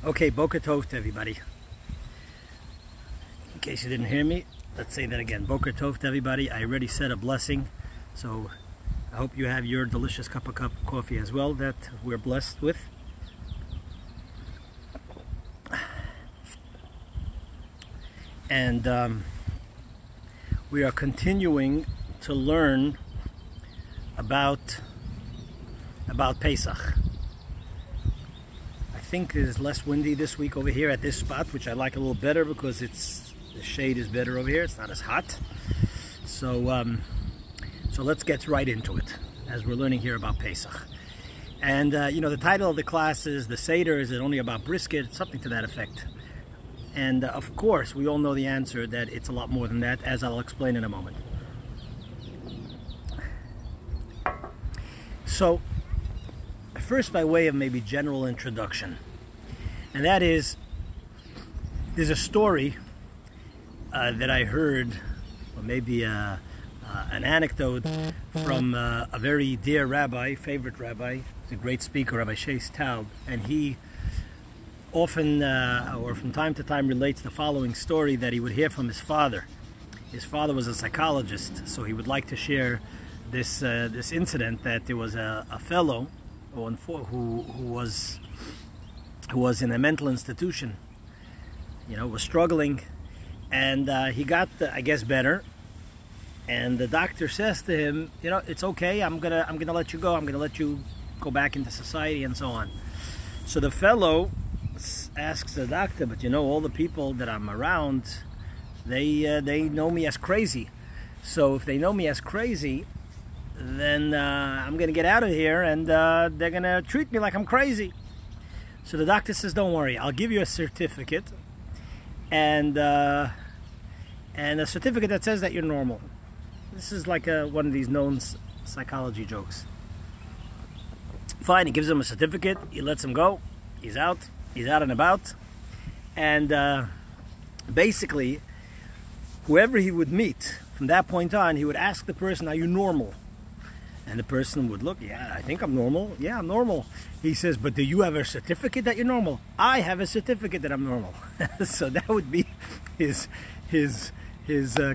Okay, Boker Tov to everybody. In case you didn't hear me, let's say that again. Boker Tov to everybody. I already said a blessing, so I hope you have your delicious cup of coffee as well that we're blessed with. And we are continuing to learn about Pesach. I think it's less windy this week over here at this spot, which I like a little better because the shade is better over here. It's not as hot. So let's get right into it as we're learning here about Pesach. And the title of the class is the Seder. Is it only about brisket? Something to that effect. And of course, we all know the answer that it's a lot more than that, as I'll explain in a moment. So, first by way of maybe general introduction, and that is, there's a story that I heard, or maybe an anecdote from a very dear rabbi, favorite rabbi, he's a great speaker, Rabbi Shais Taub, and he often, or from time to time, relates the following story that he would hear from his father. His father was a psychologist, so he would like to share this incident that there was a fellow who was in a mental institution, was struggling, and he got, I guess, better. And the doctor says to him, it's okay. I'm gonna let you go. I'm gonna let you go back into society and so on. So the fellow asks the doctor, but all the people that I'm around, they know me as crazy. So if they know me as crazy, then I'm going to get out of here, and they're going to treat me like I'm crazy. So the doctor says, don't worry, I'll give you a certificate, and a certificate that says that you're normal. This is like one of these known psychology jokes. Fine, he gives him a certificate, he lets him go, he's out and about, and basically, whoever he would meet, from that point on, he would ask the person, are you normal? And the person would look, yeah, I think I'm normal. Yeah, I'm normal. He says, but do you have a certificate that you're normal? I have a certificate that I'm normal. So that would be his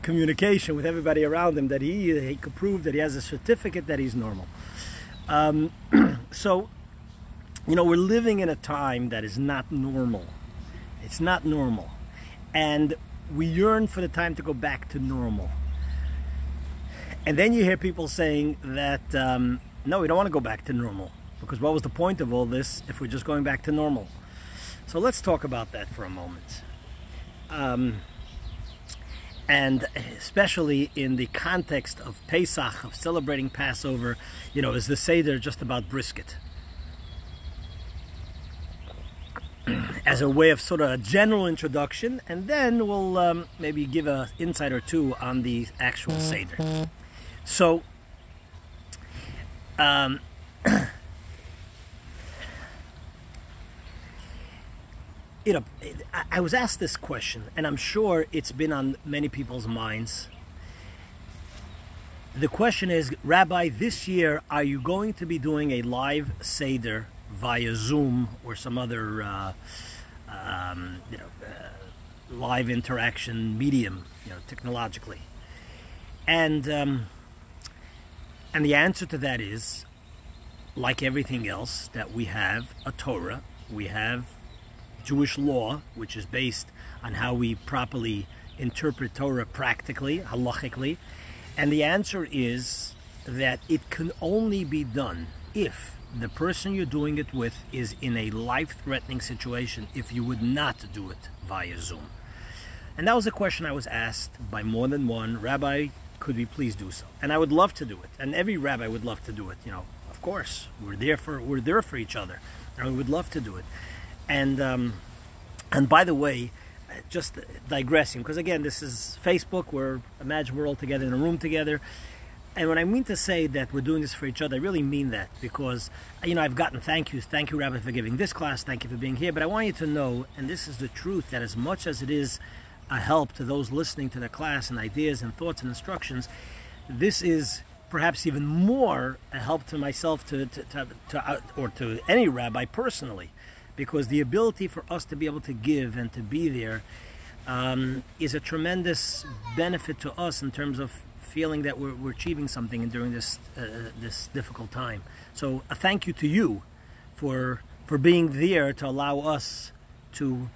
communication with everybody around him, that he could prove that he has a certificate that he's normal. So, we're living in a time that is not normal. It's not normal. And we yearn for the time to go back to normal. And then you hear people saying that, no, we don't want to go back to normal. Because what was the point of all this if we're just going back to normal? So let's talk about that for a moment. And especially in the context of Pesach, of celebrating Passover, is the Seder just about brisket? As a way of sort of a general introduction, and then we'll maybe give an insight or two on the actual Seder. So, I was asked this question, and I'm sure it's been on many people's minds. The question is, Rabbi, this year, are you going to be doing a live Seder via Zoom or some other, live interaction medium, technologically? And the answer to that is, like everything else, that we have a Torah, we have Jewish law, which is based on how we properly interpret Torah practically, halachically, and the answer is that it can only be done if the person you're doing it with is in a life-threatening situation, if you would not do it via Zoom. And that was a question I was asked by more than one. Rabbi, could we please do so? And I would love to do it, and every rabbi would love to do it. Of course, we're there for each other, and we would love to do it. And by the way, just digressing, because again, this is Facebook. Imagine we're all together in a room together. And when I mean to say that we're doing this for each other, I really mean that, because I've gotten thank you, Rabbi, for giving this class, thank you for being here. But I want you to know, and this is the truth, that as much as it is a help to those listening to the class and ideas and thoughts and instructions, this is perhaps even more a help to myself or to any rabbi personally, because the ability for us to be able to give and to be there is a tremendous benefit to us in terms of feeling that we're achieving something during this this difficult time. So a thank you to you for being there to allow us to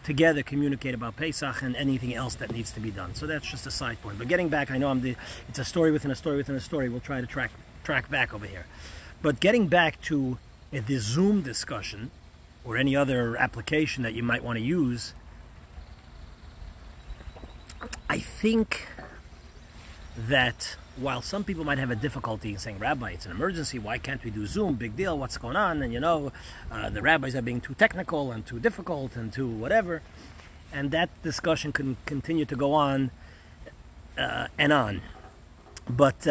together communicate about Pesach and anything else that needs to be done. So that's just a side point. But getting back, I know it's a story within a story within a story. We'll try to track back over here. But getting back to the Zoom discussion or any other application that you might want to use, I think that while some people might have a difficulty in saying, Rabbi, it's an emergency, why can't we do Zoom? Big deal, what's going on? And the rabbis are being too technical and too difficult and too whatever. And that discussion can continue to go on and on. But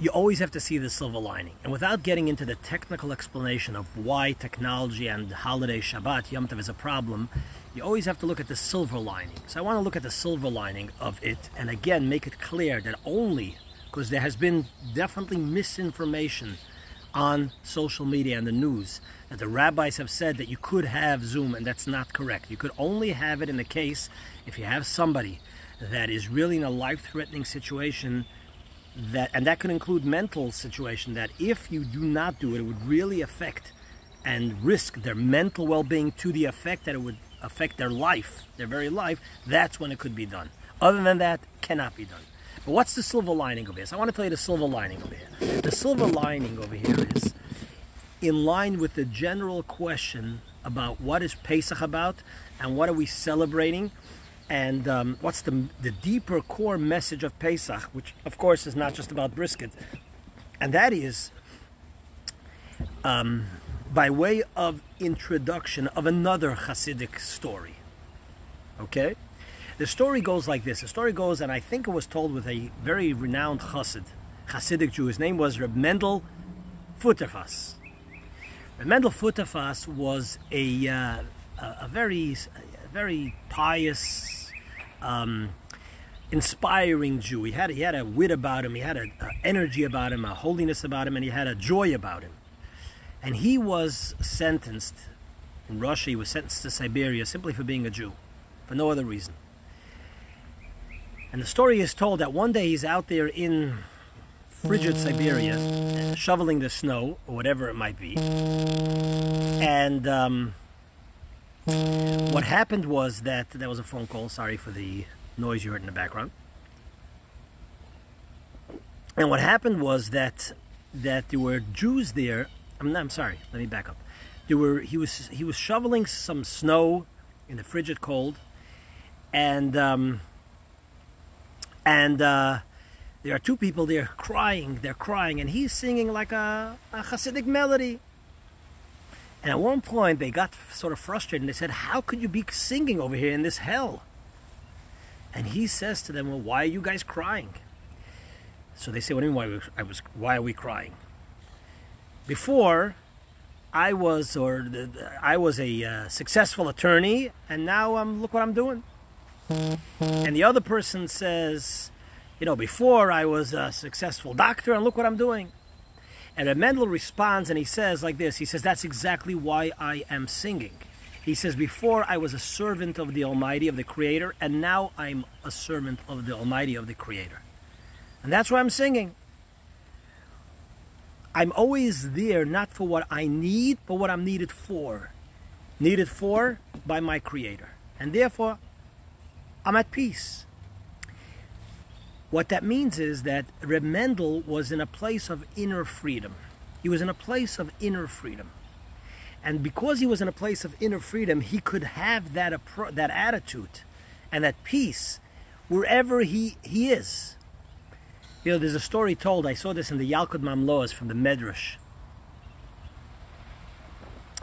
you always have to see the silver lining. And without getting into the technical explanation of why technology and holiday Shabbat, Yom Tov is a problem, you always have to look at the silver lining. So I want to look at the silver lining of it, and again, make it clear that only because there has been definitely misinformation on social media and the news, that the rabbis have said that you could have Zoom, and that's not correct. You could only have it in the case if you have somebody that is really in a life-threatening situation, and that could include mental situation, that if you do not do it, it would really affect and risk their mental well-being to the effect that it would affect their life, their very life. That's when it could be done. Other than that, cannot be done. But what's the silver lining over here? So I want to tell you the silver lining over here. The silver lining over here is in line with the general question about what is Pesach about and what are we celebrating, and what's the deeper core message of Pesach, which of course is not just about brisket, and that is by way of introduction of another Hasidic story. Okay? The story goes like this. The story goes, and I think it was told with a very renowned Hasidic Jew. His name was Reb Mendel Futterfass. Reb Mendel Futterfass was a very pious, inspiring Jew. He had a wit about him. He had an energy about him, a holiness about him, and he had a joy about him. And he was sentenced, in Russia, he was sentenced to Siberia simply for being a Jew, for no other reason. And the story is told that one day he's out there in frigid Siberia, shoveling the snow, or whatever it might be. And what happened was that, there was a phone call, sorry for the noise you heard in the background. And what happened was that there were Jews there. I'm sorry, let me back up. He was shoveling some snow in the frigid cold, and there are two people there crying. They're crying, and he's singing like a Hasidic melody. And at one point, they got sort of frustrated, and they said, "How could you be singing over here in this hell?" And he says to them, "Well, why are you guys crying?" So they say, "What do you mean? Why are we crying? Before, I was a successful attorney, and now look what I'm doing." And the other person says, "Before I was a successful doctor, and look what I'm doing." And Reb Mendel responds, and he says like this. He says, "That's exactly why I am singing." He says, "Before I was a servant of the Almighty, of the Creator, and now I'm a servant of the Almighty, of the Creator. And that's why I'm singing. I'm always there, not for what I need, but what I'm needed for. Needed for by my Creator. And therefore, I'm at peace." What that means is that Reb Mendel was in a place of inner freedom. He was in a place of inner freedom. And because he was in a place of inner freedom, he could have that attitude and that peace wherever he is. There's a story told, I saw this in the Yalkut Mamloas from the Medrash.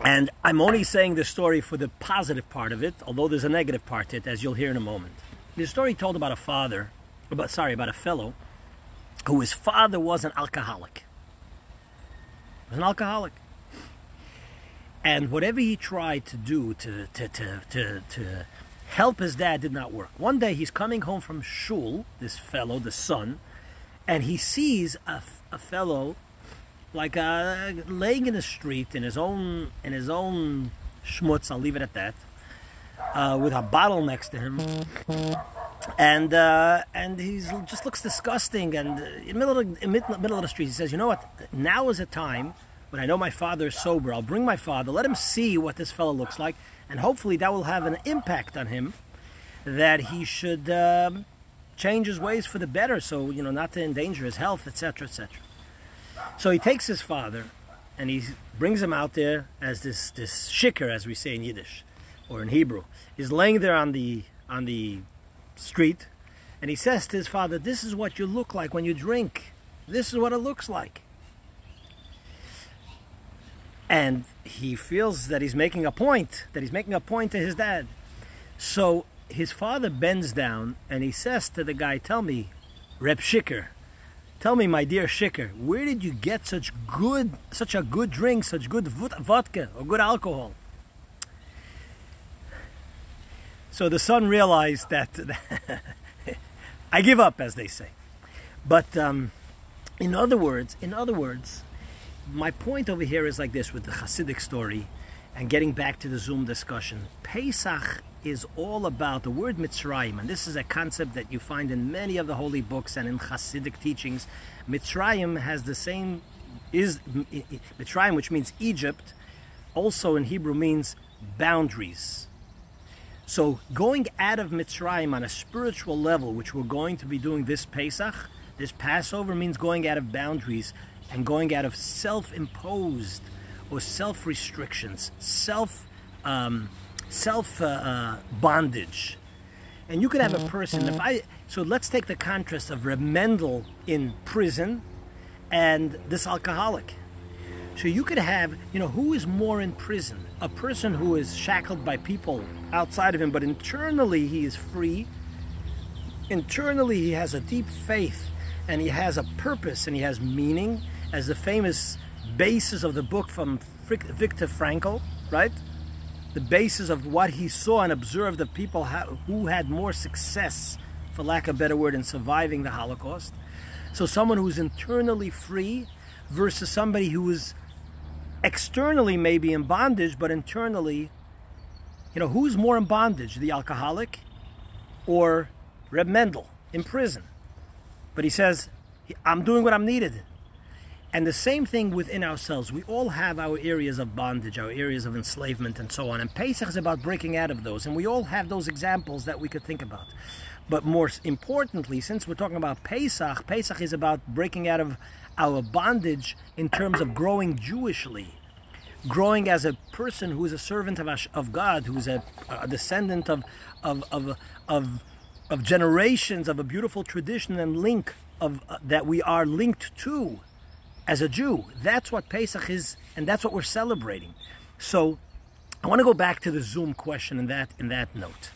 And I'm only saying the story for the positive part of it, although there's a negative part to it, as you'll hear in a moment. There's a story told about a fellow whose father was an alcoholic. He was an alcoholic. And whatever he tried to do to help his dad did not work. One day he's coming home from shul, this fellow, the son, and he sees a fellow like laying in the street in his own schmutz. I'll leave it at that. With a bottle next to him, and he just looks disgusting. And in the middle of the street, he says, "You know what? Now is a time when I know my father is sober. I'll bring my father. Let him see what this fellow looks like, and hopefully that will have an impact on him, that he should change his ways for the better. So not to endanger his health, etc., etc." So he takes his father, and he brings him out there as this shikker, as we say in Yiddish or in Hebrew. He's laying there on the street, and he says to his father, "This is what you look like when you drink. This is what it looks like." And he feels that he's making a point, to his dad. So his father bends down and he says to the guy, "Tell me, Reb Shikker, tell me, my dear Shikker, where did you get such a good drink, such good vodka or good alcohol?" So the son realized that I give up, as they say. But in other words, my point over here is like this with the Hasidic story, and getting back to the Zoom discussion. Pesach is all about the word Mitzrayim, and this is a concept that you find in many of the holy books and in Hasidic teachings. Mitzrayim has the same, Mitzrayim, which means Egypt, also in Hebrew means boundaries. So going out of Mitzrayim on a spiritual level, which we're going to be doing this Pesach, this Passover, means going out of boundaries and going out of self-imposed or self-restrictions, bondage. And you could have a person, so let's take the contrast of Reb Mendel in prison and this alcoholic. So you could have, who is more in prison? A person who is shackled by people outside of him, but internally he is free. Internally he has a deep faith, and he has a purpose, and he has meaning, as the famous basis of the book from Viktor Frankl, right? The basis of what he saw and observed of people who had more success, for lack of a better word, in surviving the Holocaust. So someone who's internally free versus somebody who is externally maybe in bondage, but internally, who's more in bondage, the alcoholic or Reb Mendel in prison? But he says, "I'm doing what I'm needed." And the same thing within ourselves. We all have our areas of bondage, our areas of enslavement, and so on. And Pesach is about breaking out of those. And we all have those examples that we could think about. But more importantly, since we're talking about Pesach, Pesach is about breaking out of our bondage in terms of growing Jewishly, growing as a person who is a servant of God, who is a descendant of generations of a beautiful tradition and link that we are linked to as a Jew. That's what Pesach is, and that's what we're celebrating. So I want to go back to the Zoom question in that note.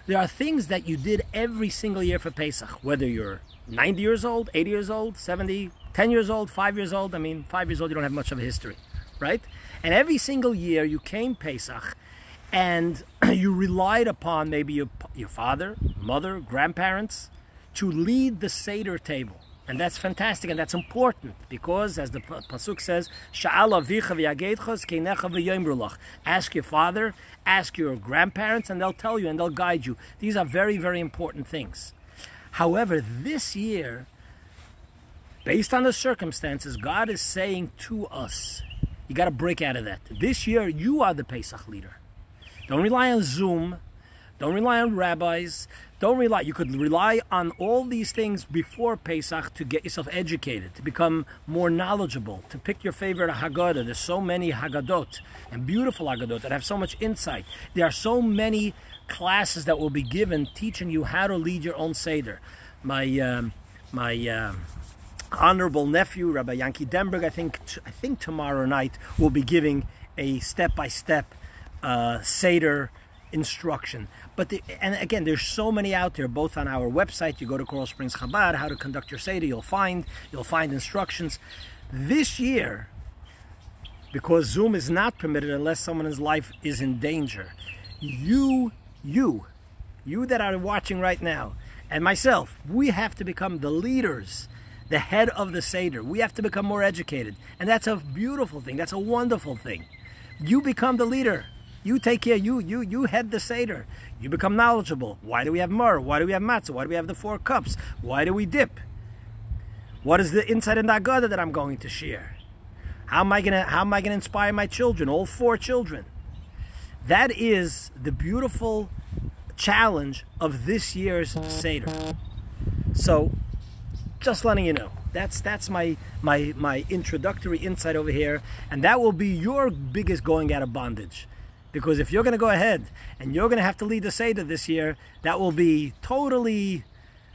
There are things that you did every single year for Pesach, whether you're 90 years old, 80 years old, 70, 10 years old, 5 years old. 5 years old, you don't have much of a history, right? And every single year you came Pesach, and you relied upon maybe your father, mother, grandparents to lead the Seder table. And that's fantastic, and that's important, because as the Pasuk says, Sha'al avicha v'yageidchos keinecha v'yomru lach. Ask your father, ask your grandparents, and they'll tell you and they'll guide you. These are very, very important things. However, this year, based on the circumstances, God is saying to us, you got to break out of that. This year, you are the Pesach leader. Don't rely on Zoom. Don't rely on rabbis. You could rely on all these things before Pesach to get yourself educated, to become more knowledgeable, to pick your favorite Haggadah. There's so many Haggadot, and beautiful Haggadot that have so much insight. There are so many classes that will be given teaching you how to lead your own Seder. My honorable nephew, Rabbi Yankee Denberg, I think tomorrow night will be giving a step-by-step Seder instruction. And again, there's so many out there, both on our website. You go to Coral Springs Chabad, how to conduct your Seder, you'll find instructions. This year, because Zoom is not permitted unless someone's life is in danger, you that are watching right now, and myself, we have to become the leaders the head of the Seder. We have to become more educated. And that's a beautiful thing. That's a wonderful thing. You become the leader. You take care. You head the Seder. You become knowledgeable. Why do we have mar? Why do we have matzah? Why do we have the 4 cups? Why do we dip? What is the insight in the Haggadah that I'm going to share? How am I gonna inspire my children, all 4 children? That is the beautiful challenge of this year's Seder. So, just letting you know, that's my introductory insight over here, and that will be your biggest going out of bondage. Because if you're going to go ahead and you're going to have to lead the Seder this year, that will be totally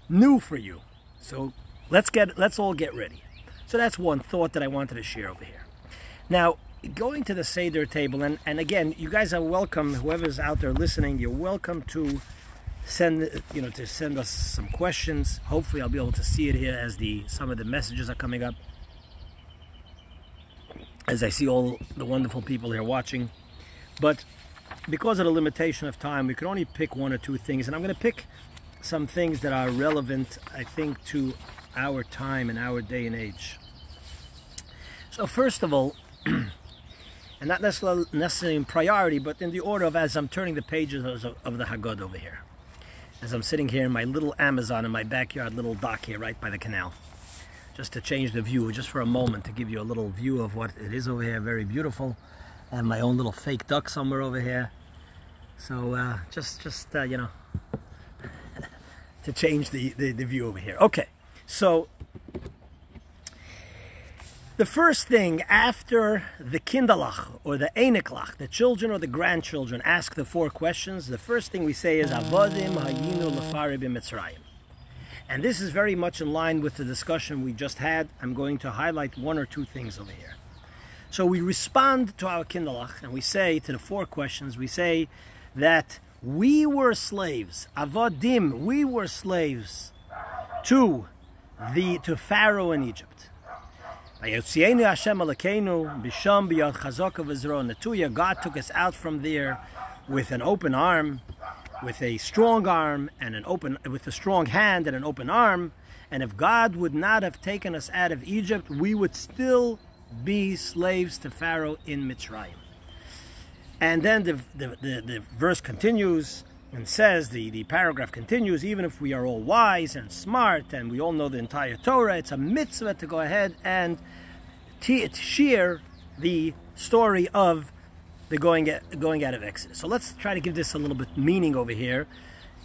new for you. So let's all get ready. So that's one thought that I wanted to share over here. Now, going to the Seder table, and again, you guys are welcome, whoever's out there listening, you're welcome to send us some questions. Hopefully I'll be able to see it here as some of the messages are coming up, as I see all the wonderful people here watching. But because of the limitation of time, we can only pick 1 or 2 things, and I'm going to pick some things that are relevant, I think, to our time and our day and age. So first of all, and not necessarily in priority, but in the order of as I'm turning the pages of the Haggadah over here, as I'm sitting here in my little Amazon in my backyard, little dock here right by the canal, just to change the view, just for a moment, to give you a little view of what it is over here. Very beautiful. I have my own little fake duck somewhere over here. So just you know, to change the view over here. Okay, so the first thing after the kindalach or the einiklach, the children or the grandchildren ask the 4 questions, the first thing we say is avodim hayinu lefari b'Mitzrayim. And this is very much in line with the discussion we just had. I'm going to highlight 1 or 2 things over here. So we respond to our kindalach, and we say to the 4 questions, we say that we were slaves, avodim, we were slaves to Pharaoh in Egypt. God took us out from there with an open arm, with a strong arm, and with a strong hand and an open arm. And if God would not have taken us out of Egypt, we would still be slaves to Pharaoh in Mitzrayim. And then the verse continues and says, the paragraph continues, even if we are all wise and smart and we all know the entire Torah, it's a mitzvah to go ahead and share the story of the going out of Exodus. So let's try to give this a little bit meaning over here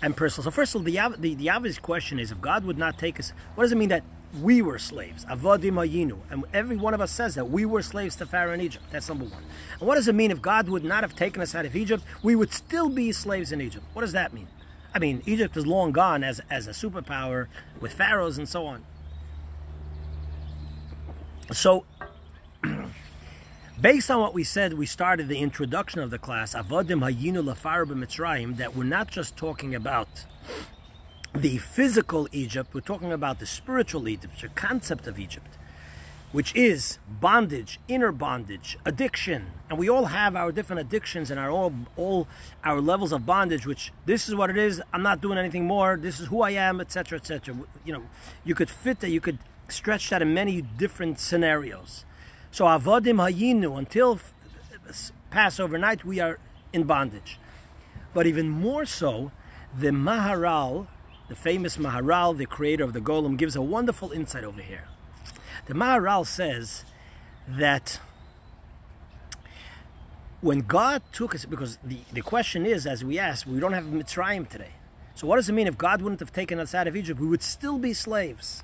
and personal. So first of all, the obvious question is, if God would not take us, what does it mean that we were slaves? Avodim hayinu. And every one of us says that we were slaves to Pharaoh in Egypt. That's number 1. And what does it mean if God would not have taken us out of Egypt, we would still be slaves in Egypt? What does that mean? I mean, Egypt is long gone as a superpower with pharaohs and so on. So, based on what we said, we started the introduction of the class, Avodim hayinu lefaro b'Mitzrayim, that we're not just talking about the physical Egypt, we're talking about the spiritual Egypt, the concept of Egypt, which is bondage, inner bondage, addiction. And we all have our different addictions and all our levels of bondage, which this is what it is, I'm not doing anything more, this is who I am, etc., etc. You know, you could fit that, you could stretch that in many different scenarios. So avodim hayinu, until Passover night, we are in bondage. But even more so, the Maharal, the famous Maharal, the creator of the Golem, gives a wonderful insight over here. The Maharal says that when God took us, because the question is, as we asked, we don't have Mitzrayim today. So what does it mean if God wouldn't have taken us out of Egypt? We would still be slaves.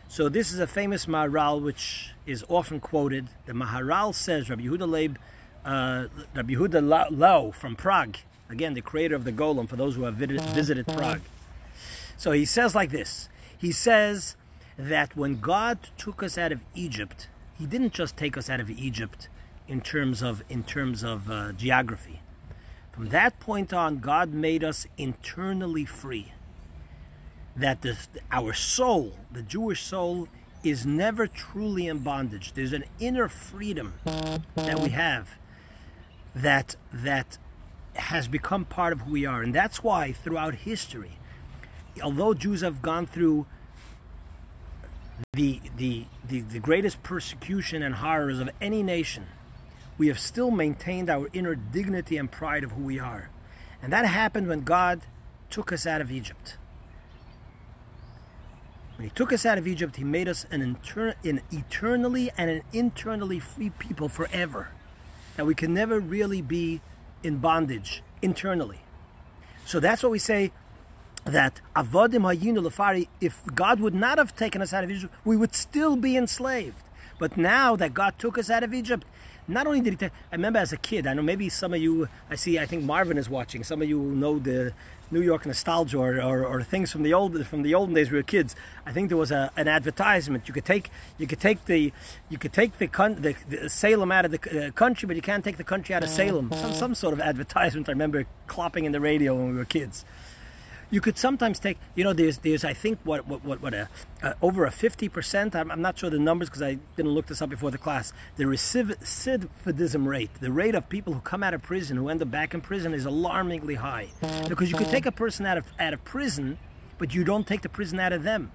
So this is a famous Maharal which is often quoted. The Maharal says, Rabbi Yehuda Lau from Prague, again the creator of the Golem, for those who have visited Prague. So he says like this. He says that when God took us out of Egypt, He didn't just take us out of Egypt in terms of geography. From that point on, God made us internally free. That our soul, the Jewish soul, is never truly in bondage. There's an inner freedom that we have that has become part of who we are. And that's why throughout history, although Jews have gone through the greatest persecution and horrors of any nation, we have still maintained our inner dignity and pride of who we are. And that happened when God took us out of Egypt. When He took us out of Egypt, He made us an eternally and an internally free people forever. That we can never really be in bondage internally. So that's what we say, that avodim hayinu lefari, if God would not have taken us out of Egypt, we would still be enslaved. But now that God took us out of Egypt, not only did He take, I remember as a kid, I know maybe some of you, I think Marvin is watching, some of you know the New York nostalgia or things from the olden days we were kids. I think there was an advertisement. You could take the Salem out of the country, but you can't take the country out of Salem. Some sort of advertisement I remember clopping in the radio when we were kids. You could sometimes take, there's I think over a 50%, I'm not sure the numbers because I didn't look this up before the class, the recidivism rate, the rate of people who come out of prison, who end up back in prison, is alarmingly high. Because you could take a person out of prison, but you don't take the prison out of them.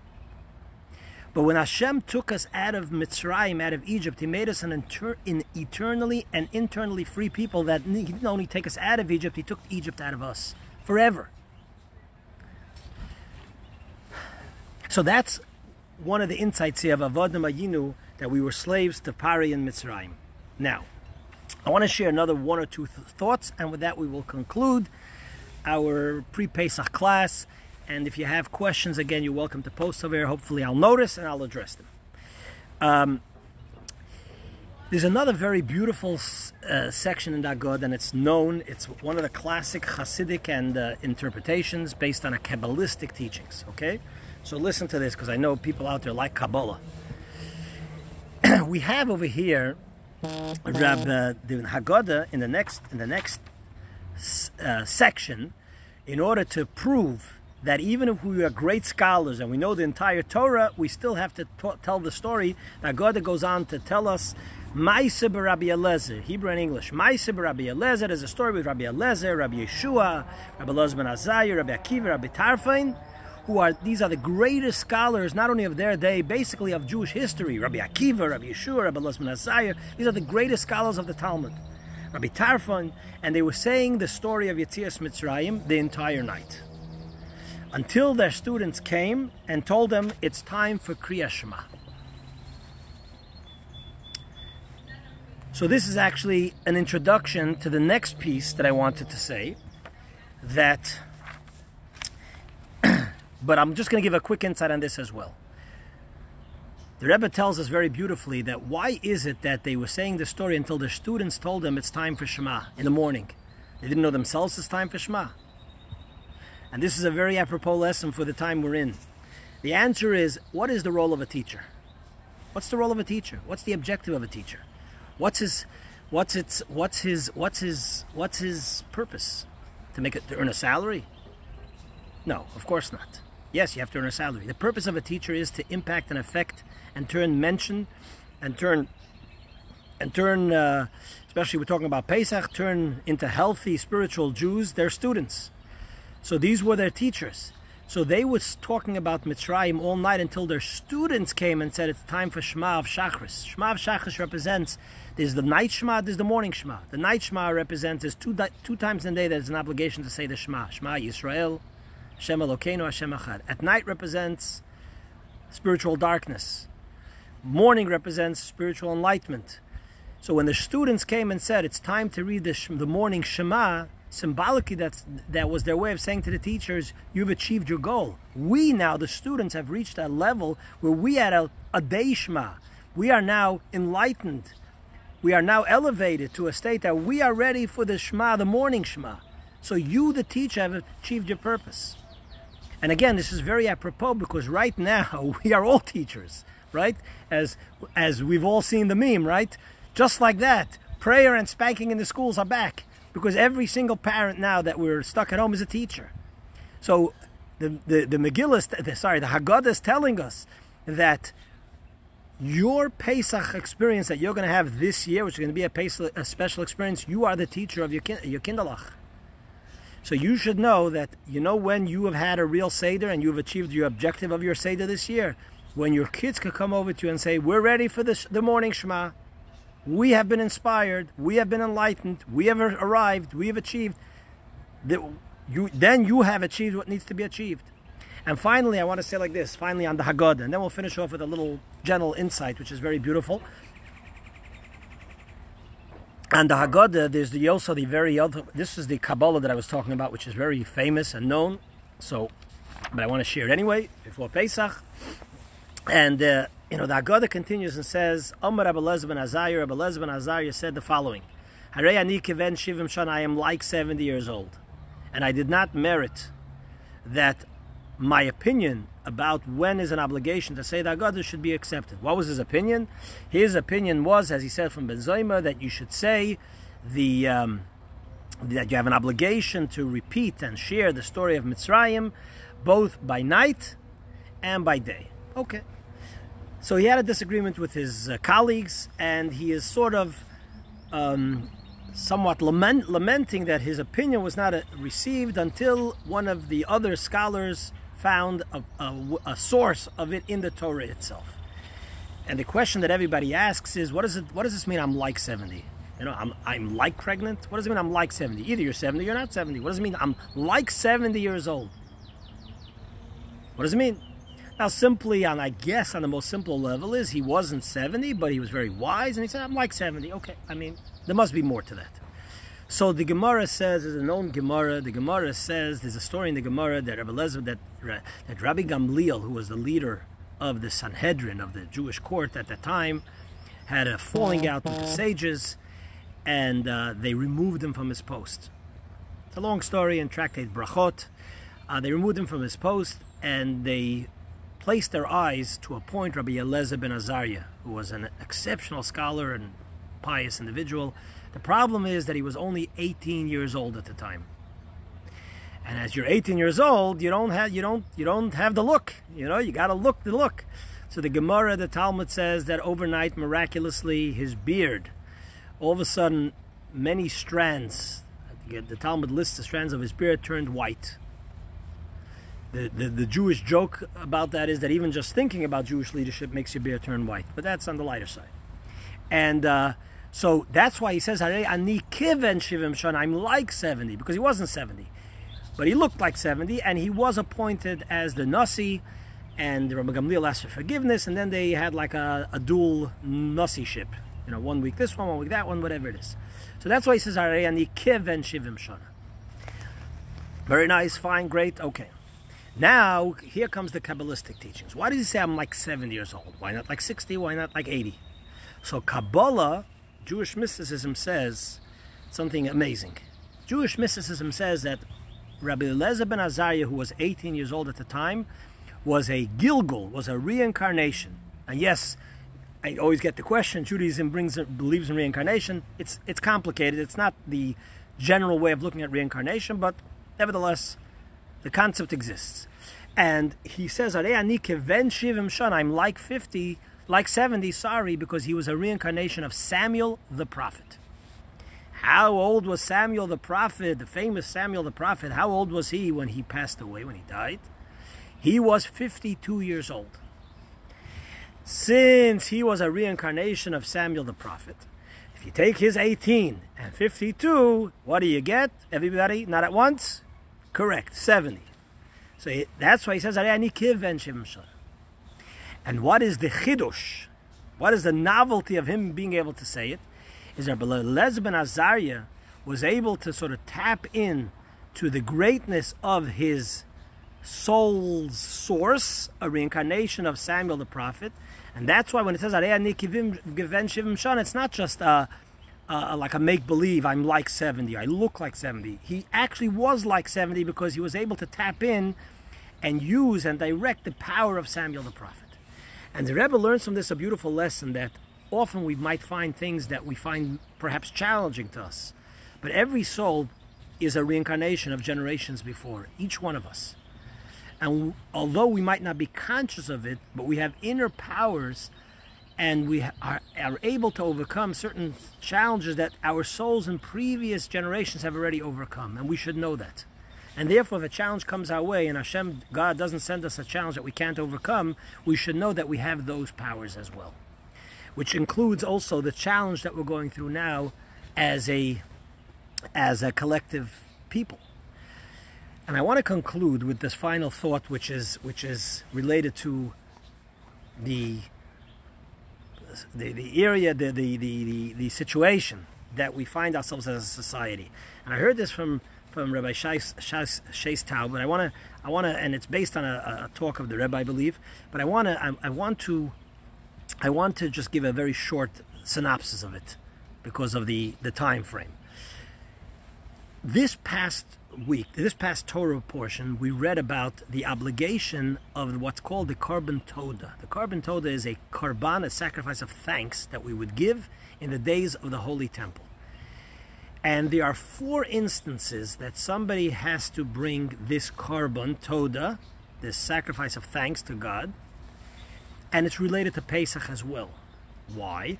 But when Hashem took us out of Mitzrayim, out of Egypt, He made us an eternally and internally free people. That He didn't only take us out of Egypt, He took Egypt out of us forever. So that's one of the insights here of Avodim Hayinu, that we were slaves to Pari and Mitzrayim. Now, I want to share another one or two thoughts, and with that we will conclude our pre-Pesach class. And if you have questions, again, you're welcome to post over here. Hopefully I'll notice and I'll address them. There's another very beautiful section in Dagod, and it's one of the classic Hasidic and interpretations based on a Kabbalistic teachings, okay? So listen to this, because I know people out there like Kabbalah. We have over here the Haggadah in the next section, in order to prove that even if we are great scholars and we know the entire Torah, we still have to tell the story. The Haggadah goes on to tell us Ma'aseh b'Rabbi Eliezer, Hebrew and English. Ma'aseh b'Rabbi Eliezer is a story with Rabbi Eliezer, Rabbi Yeshua, Rabbi Elazar ben Azariah, Rabbi Akiva, Rabbi Tarfon. These are the greatest scholars, not only of their day, basically of Jewish history. Rabbi Akiva, Rabbi Yeshua, Rabbi Elazar ben Azariah, these are the greatest scholars of the Talmud. Rabbi Tarfon, and they were saying the story of Yetzias Mitzrayim the entire night, until their students came and told them it's time for Kriyas Shema. So this is actually an introduction to the next piece that I wanted to say, that but I'm just going to give a quick insight on this as well. The Rebbe tells us very beautifully that why is it that they were saying the story until their students told them it's time for Shema in the morning? They didn't know themselves it's time for Shema. And this is a very apropos lesson for the time we're in. The answer is, what is the role of a teacher? What's the role of a teacher? What's the objective of a teacher? What's his purpose? To earn a salary? No, of course not. Yes, you have to earn a salary. The purpose of a teacher is to impact and affect and especially we're talking about Pesach, turn into healthy spiritual Jews, their students. So these were their teachers. So they were talking about Mitzrayim all night until their students came and said it's time for Shema of Shachris. Shema of Shachris represents, there's the night Shema, there's the morning Shema. The night Shema represents, there's two times in the day there's an obligation to say the Shema. Shema Yisrael, Hashem Elokeinu, Hashem Echad. At night represents spiritual darkness. Morning represents spiritual enlightenment. So when the students came and said it's time to read the morning Shema, symbolically that was their way of saying to the teachers, you've achieved your goal. We now, the students, have reached a level where we had a day Shema. We are now enlightened. We are now elevated to a state that we are ready for the Shema, the morning Shema. So you, the teacher, have achieved your purpose. And again, this is very apropos because right now we are all teachers, right? As we've all seen the meme, right? Just like that, prayer and spanking in the schools are back because every single parent now that we're stuck at home is a teacher. So the Megillah, the Haggadah is telling us that your Pesach experience that you're going to have this year, which is going to be a special experience, you are the teacher of your Kindalach. So you should know that, when you have had a real Seder and you have achieved your objective of your Seder this year, when your kids could come over to you and say, we're ready for the morning Shema, we have been inspired, we have been enlightened, we have arrived, we have achieved, then you have achieved what needs to be achieved. And finally, I want to say like this, finally on the Haggadah, and then we'll finish off with a little general insight, which is very beautiful. And the Haggadah, there's also the very other, this is the Kabbalah that I was talking about, which is very famous and known. So, but I want to share it anyway, before Pesach. And, the Haggadah continues and says, Omer Rabbi Elazar ben Azariah said the following, Harei ani kiven shivim shana, I am like 70 years old. And I did not merit that my opinion about when is an obligation to say the Haggadah should be accepted. What was his opinion? His opinion was, as he said from Ben Zoyma, that you should say that you have an obligation to repeat and share the story of Mitzrayim both by night and by day. Okay. So he had a disagreement with his colleagues, and he is sort of somewhat lamenting that his opinion was not received until one of the other scholars found a source of it in the Torah itself. And the question that everybody asks is, what does this mean I'm like 70? I'm like pregnant? What does it mean I'm like 70? Either you're 70 or you're not 70. What does it mean I'm like 70 years old? What does it mean? Now, simply on the most simple level is he wasn't 70, but he was very wise, and he said, I'm like 70. Okay, there must be more to that. So the Gemara says, there's a known Gemara, the Gemara says, there's a story in the Gemara that Rabbi Gamliel, who was the leader of the Sanhedrin, of the Jewish court at that time, had a falling out with the sages, and they removed him from his post. It's a long story in Tractate Brachot. They removed him from his post, and they placed their eyes to appoint Rabbi Elazar ben Azariah, who was an exceptional scholar and pious individual. The problem is that he was only 18 years old at the time. And as you're 18 years old, you don't have the look. You got to look the look. So the Gemara, the Talmud says that overnight, miraculously, his beard, all of a sudden, many strands, the Talmud lists the strands of his beard turned white. The Jewish joke about that is that even just thinking about Jewish leadership makes your beard turn white. But that's on the lighter side. And so that's why he says, Ani kiven shivim shana, I'm like 70, because he wasn't 70. But he looked like 70, and he was appointed as the Nasi, and Rabbi Gamliel asked for forgiveness, and then they had like a dual Nasi-ship. 1 week this one, 1 week that one, whatever it is. So that's why he says, Ani kiven shivim shana. Very nice, fine, great, okay. Now, here comes the Kabbalistic teachings. Why does he say I'm like 70 years old? Why not like 60? Why not like 80? So Kabbalah, Jewish mysticism, says something amazing. Jewish mysticism says that Rabbi Elazar ben Azariah, who was 18 years old at the time, was a Gilgul, was a reincarnation. And yes, I always get the question, Judaism believes in reincarnation. It's complicated. It's not the general way of looking at reincarnation, but nevertheless, the concept exists. And he says, I'm like 50, like 70, because he was a reincarnation of Samuel the prophet. How old was Samuel the prophet, the famous Samuel the prophet? How old was he when he passed away, when he died? He was 52 years old. Since he was a reincarnation of Samuel the prophet, if you take his 18 and 52, what do you get? Everybody, not at once? Correct, 70. So that's why he says, and what is the chidush? What is the novelty of him being able to say it? Is that Elazar ben Azariah was able to sort of tap in to the greatness of his soul's source, a reincarnation of Samuel the prophet. And that's why when it says, it's not just like a make-believe, I'm like 70, I look like 70. He actually was like 70 because he was able to tap in and use and direct the power of Samuel the prophet. And the Rebbe learns from this a beautiful lesson that often we might find things that we find perhaps challenging to us. But every soul is a reincarnation of generations before, each one of us. And although we might not be conscious of it, but we have inner powers, and we are able to overcome certain challenges that our souls in previous generations have already overcome. And we should know that. And therefore, if a challenge comes our way and Hashem, God, doesn't send us a challenge that we can't overcome, we should know that we have those powers as well. Which includes also the challenge that we're going through now as a collective people. And I want to conclude with this final thought, which is related to the area, the situation that we find ourselves as a society. And I heard this from Rabbi Shais Tau, but I want to, and it's based on a talk of the Rebbe, I believe. But I want to just give a very short synopsis of it because of the time frame. This past week, this past Torah portion, we read about the obligation of what's called the Korban Toda. The Korban Toda is a korban, a sacrifice of thanks that we would give in the days of the Holy Temple. And there are 4 instances that somebody has to bring this Korban Toda, this sacrifice of thanks to God, and it's related to Pesach as well. Why?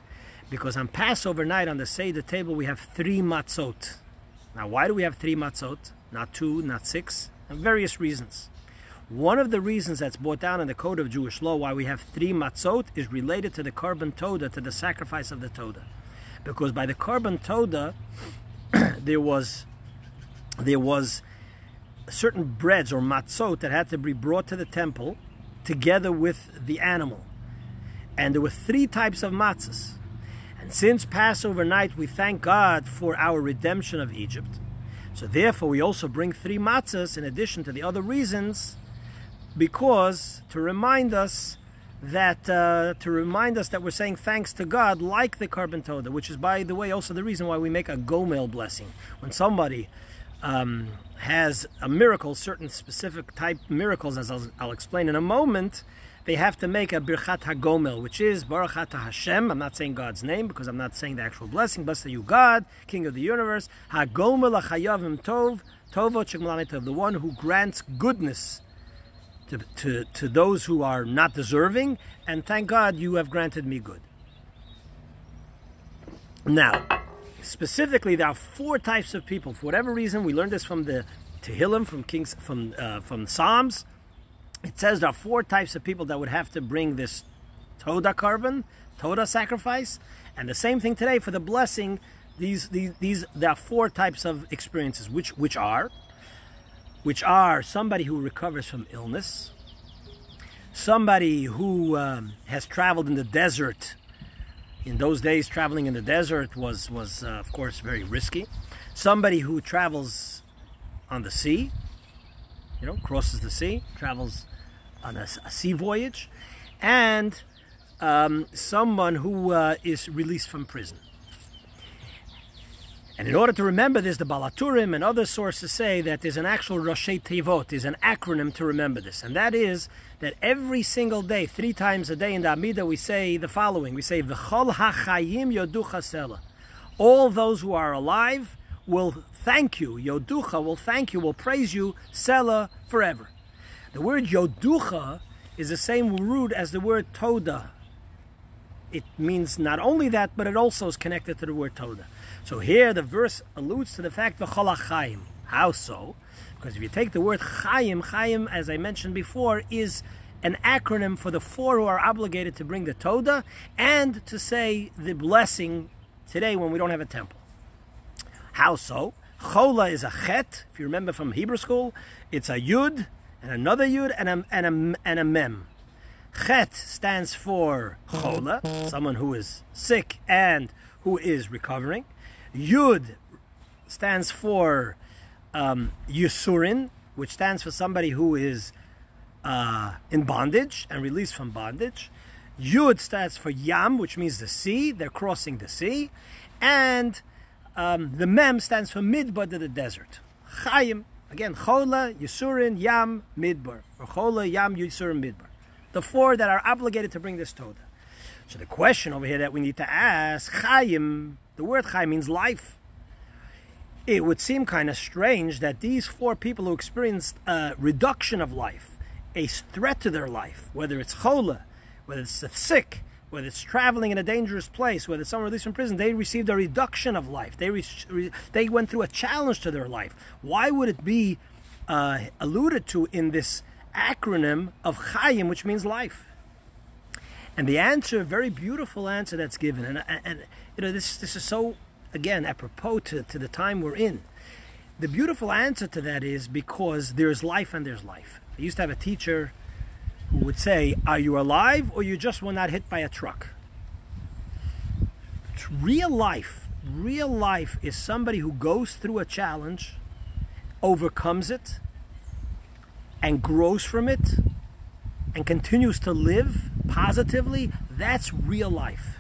Because on Passover night on the Seder table we have 3 matzot. Now, why do we have 3 matzot? Not 2, not 6? And various reasons. One of the reasons that's brought down in the code of Jewish law why we have 3 matzot is related to the Korban Toda, to the sacrifice of the Toda. Because by the Korban Toda, there was certain breads or matzot that had to be brought to the temple together with the animal. And there were 3 types of matzahs. And since Passover night, we thank God for our redemption of Egypt. So therefore, we also bring 3 matzahs in addition to the other reasons, because to remind us that we're saying thanks to God, like the Korban Toda, which is, by the way, also the reason why we make a gomel blessing. When somebody has a miracle, certain specific type miracles, as I'll explain in a moment, they have to make a birchat hagomel, which is Baruch Atah Hashem. I'm not saying God's name because I'm not saying the actual blessing. Blessed are you, God, King of the universe. Hagomel achayavim tov, tovot shegmalani tov, the one who grants goodness to those who are not deserving, and thank God you have granted me good. Now, specifically, there are 4 types of people. For whatever reason, we learned this from the Tehillim, from Psalms. It says there are 4 types of people that would have to bring this Toda Korban, Toda sacrifice, and the same thing today for the blessing. There are 4 types of experiences, which are somebody who recovers from illness, somebody who has traveled in the desert. In those days, traveling in the desert was of course very risky. Somebody who travels on the sea, crosses the sea, travels on a sea voyage, and someone who is released from prison. And in order to remember this, the Balaturim and other sources say that there's an actual Roshei Tevot, there's an acronym to remember this. And that is that every single day, 3 times a day in the Amidah, we say the following. We say, V'chol ha'chayim yoducha sela. All those who are alive will thank you. Yoducha will thank you, will praise you, sela, forever. The word yoducha is the same root as the word toda. It means not only that, but it also is connected to the word toda. So here the verse alludes to the fact v'chol ha'chayim. How so? Because if you take the word chayim, as I mentioned before, is an acronym for the 4 who are obligated to bring the Toda and to say the blessing today when we don't have a temple. How so? Chola is a chet. If you remember from Hebrew school, it's a yud and another yud and a mem. Chet stands for chola, someone who is sick and who is recovering. Yud stands for Yusurin, which stands for somebody who is in bondage and released from bondage. Yud stands for Yam, which means the sea. They're crossing the sea. And the Mem stands for Midbar, the desert. Chayim, again, Chola, Yusurin, Yam, Midbar. Or Chola, Yam, Yusurin, Midbar. The 4 that are obligated to bring this Toda. So the question over here that we need to ask, Chayim, the word Chayim means life. It would seem kind of strange that these 4 people who experienced a reduction of life, a threat to their life, whether it's chola, whether it's sick, whether it's traveling in a dangerous place, whether it's someone released from prison, they received a reduction of life. They went through a challenge to their life. Why would it be alluded to in this acronym of Chaim, which means life. And the answer, a very beautiful answer that's given, and this is so, again, apropos to the time we're in. The beautiful answer to that is because there's life and there's life. I used to have a teacher who would say, are you alive or you just were not hit by a truck? It's real life is somebody who goes through a challenge, overcomes it, and grows from it, and continues to live positively. That's real life.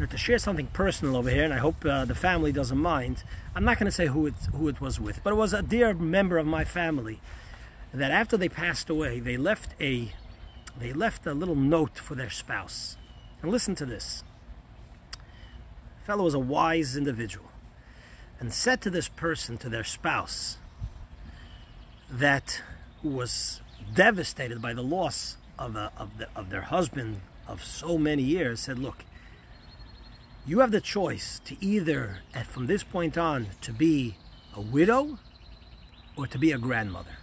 To share something personal over here, and I hope the family doesn't mind. I'm not going to say who it was with, but it was a dear member of my family that after they passed away, they left a little note for their spouse. And listen to this. The fellow was a wise individual, and said to this person, to their spouse, who was devastated by the loss of their husband of so many years, said, look, you have the choice to either, from this point on, to be a widow or to be a grandmother.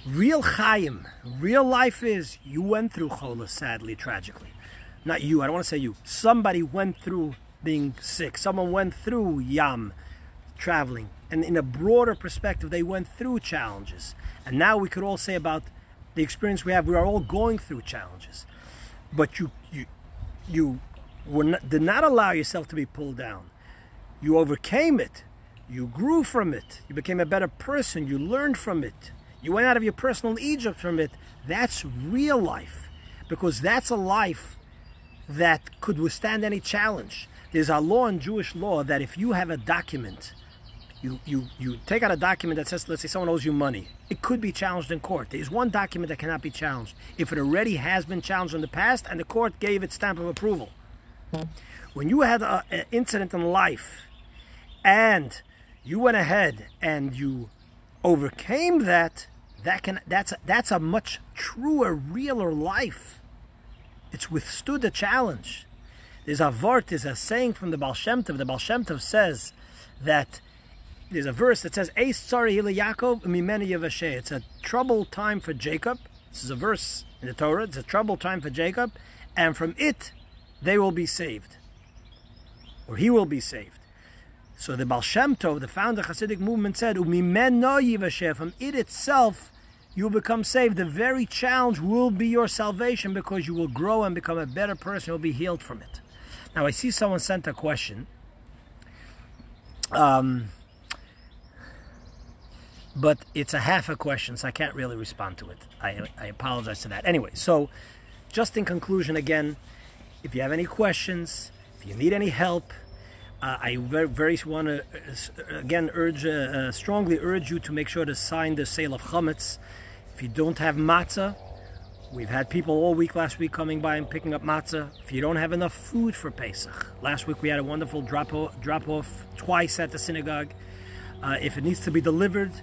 Real Chaim, real life is, you went through Chola, sadly, tragically. Not you, I don't want to say you. Somebody went through being sick. Someone went through Yam, traveling. And in a broader perspective, they went through challenges. And now we could all say about the experience we have, we are all going through challenges. But you did not allow yourself to be pulled down. You overcame it. You grew from it. You became a better person. You learned from it. You went out of your personal Egypt from it. That's real life. Because that's a life that could withstand any challenge. There's a law in Jewish law that if you have a document, you take out a document that says, let's say someone owes you money. It could be challenged in court. There's one document that cannot be challenged. If it already has been challenged in the past and the court gave its stamp of approval. When you had an incident in life and you went ahead and you overcame that's a much truer, realer life. It's withstood the challenge. There's a saying from the Baal Shem Tov. The Baal Shem Tov says that there's a verse that says, Eis tzari Yaakov mimeni yevasheh. It's a troubled time for Jacob. This is a verse in the Torah. It's a troubled time for Jacob, and from it they will be saved, or he will be saved. So the Baal Shem Tov, the founder of the Hasidic movement, said, Umimeno yivasheh. From it itself you will become saved. The very challenge will be your salvation because you will grow and become a better person. You'll be healed from it. Now I see someone sent a question. But it's a half a question, so I can't really respond to it. I apologize to that. Anyway, so just in conclusion again, if you have any questions, if you need any help, I very want to again strongly urge you to make sure to sign the sale of chametz. If you don't have matzah, we've had people all week last week coming by and picking up matzah. If you don't have enough food for Pesach, last week we had a wonderful drop off twice at the synagogue. If it needs to be delivered,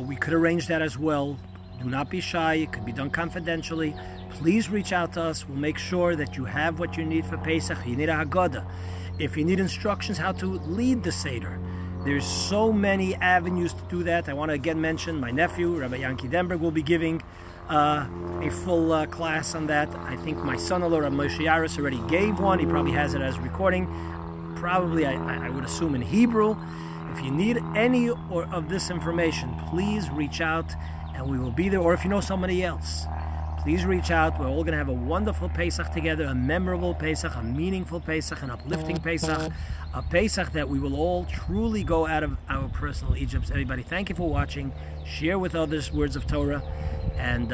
we could arrange that as well. Do not be shy. It could be done confidentially. Please reach out to us. We'll make sure that you have what you need for Pesach. You need a Haggadah. If you need instructions how to lead the Seder, there's so many avenues to do that. I want to again mention my nephew, Rabbi Yanki Denberg, will be giving a full class on that. I think my son-in-law, Rabbi Moshe Yaris, already gave one. He probably has it as recording. Probably, I would assume, in Hebrew. If you need any of this information, please reach out and we will be there. Or if you know somebody else, please reach out. We're all going to have a wonderful Pesach together, a memorable Pesach, a meaningful Pesach, an uplifting Pesach, a Pesach that we will all truly go out of our personal Egypt. Everybody, thank you for watching. Share with others words of Torah, and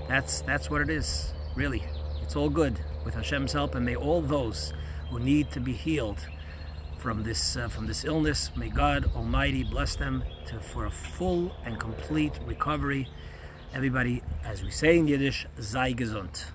that's what it is. Really, it's all good with Hashem's help, and may all those who need to be healed from this illness, may God Almighty bless them for a full and complete recovery. Everybody, as we say in Yiddish, sei gesund.